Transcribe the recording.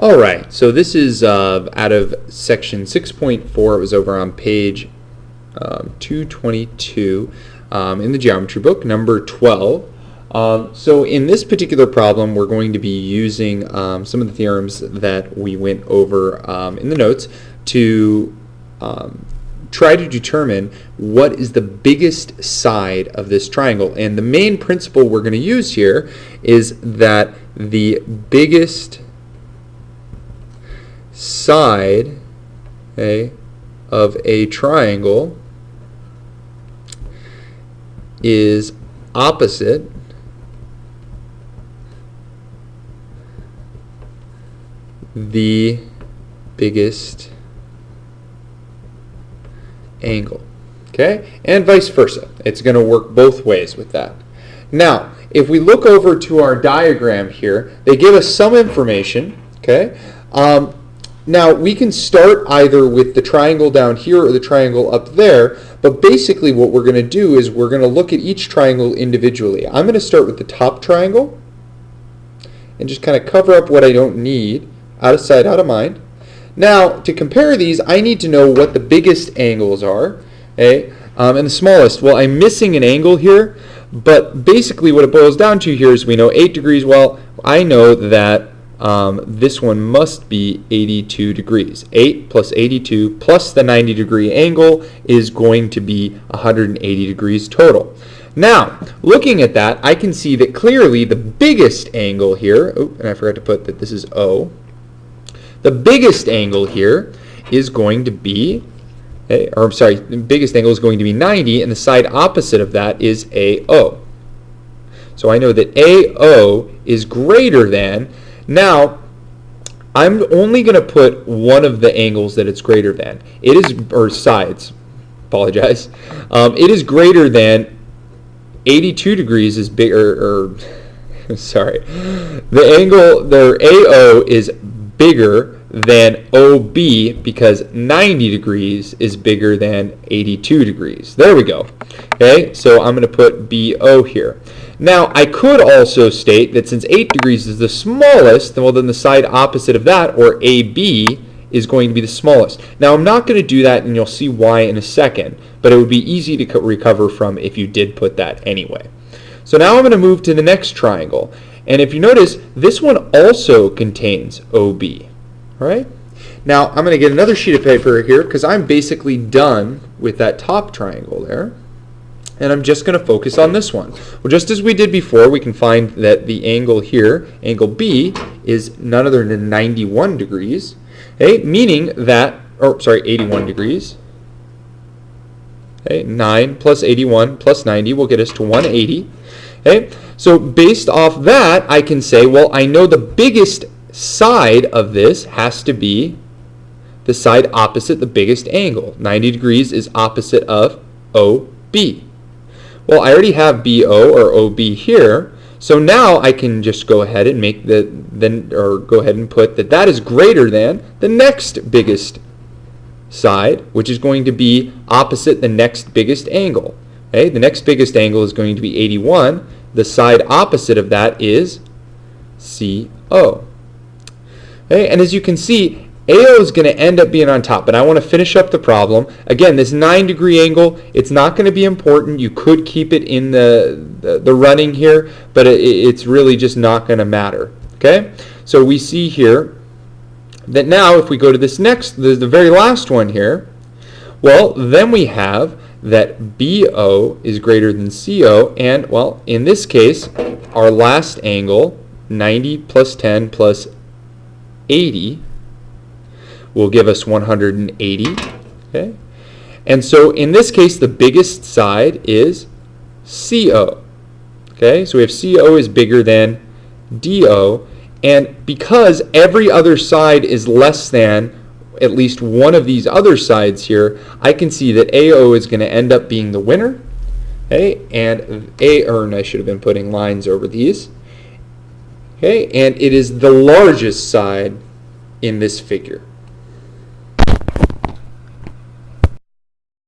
All right, so this is out of section 6.4. It was over on page 222 in the geometry book, number 12. So in this particular problem, we're going to be using some of the theorems that we went over in the notes to try to determine what is the biggest side of this triangle. And the main principle we're going to use here is that the biggest side, okay, of a triangle is opposite the biggest angle, okay, and vice versa. It's going to work both ways with that. Now, if we look over to our diagram here, they give us some information, okay. Now, we can start either with the triangle down here or the triangle up there, but basically what we're going to do is we're going to look at each triangle individually. I'm going to start with the top triangle and just kind of cover up what I don't need, out of sight, out of mind. Now, to compare these, I need to know what the biggest angles are, okay, and the smallest. Well, I'm missing an angle here, but basically what it boils down to here is we know 8 degrees. Well, I know that this one must be 82 degrees. 8 plus 82 plus the 90-degree angle is going to be 180 degrees total. Now, looking at that, I can see that clearly the biggest angle here, oh, and I forgot to put that this is O. The biggest angle here is going to be, the biggest angle is going to be 90, and the side opposite of that is AO. So I know that AO is greater than. Now, I'm only going to put one of the angles that it's greater than. It is, or sides, apologize. It is greater than 82 degrees is bigger, sorry. The angle, the AO is bigger than OB because 90 degrees is bigger than 82 degrees. There we go. Okay, so I'm going to put BO here. Now, I could also state that since 8 degrees is the smallest, well, then the side opposite of that, or AB, is going to be the smallest. Now, I'm not going to do that, and you'll see why in a second, but it would be easy to recover from if you did put that anyway. So now I'm going to move to the next triangle. And if you notice, this one also contains OB. All right? Now, I'm going to get another sheet of paper here because I'm basically done with that top triangle there. And I'm just going to focus on this one. Well, just as we did before, we can find that the angle here, angle B, is none other than 91 degrees, okay, meaning that, 81 degrees. Okay, 9 plus 81 plus 90 will get us to 180. Okay, so based off that, I can say, well, I know the biggest side of this has to be the side opposite the biggest angle. 90 degrees is opposite of OB. Well, I already have BO or OB here, so now I can just go ahead and make go ahead and put that is greater than the next biggest side, which is going to be opposite the next biggest angle. Okay, the next biggest angle is going to be 81. The side opposite of that is CO. Okay, and as you can see, AO is going to end up being on top, but I want to finish up the problem. Again, this 9-degree angle, it's not going to be important. You could keep it in the running here, but it's really just not going to matter. Okay, so we see here that now if we go to this next, the very last one here, well, then we have that BO is greater than CO, and, well, in this case, our last angle, 90 plus 10 plus 80, will give us 180. Okay? And so in this case, the biggest side is CO. Okay? So we have CO is bigger than DO, and because every other side is less than at least one of these other sides here, I can see that AO is going to end up being the winner. Okay? And I should have been putting lines over these. Okay? And it is the largest side in this figure.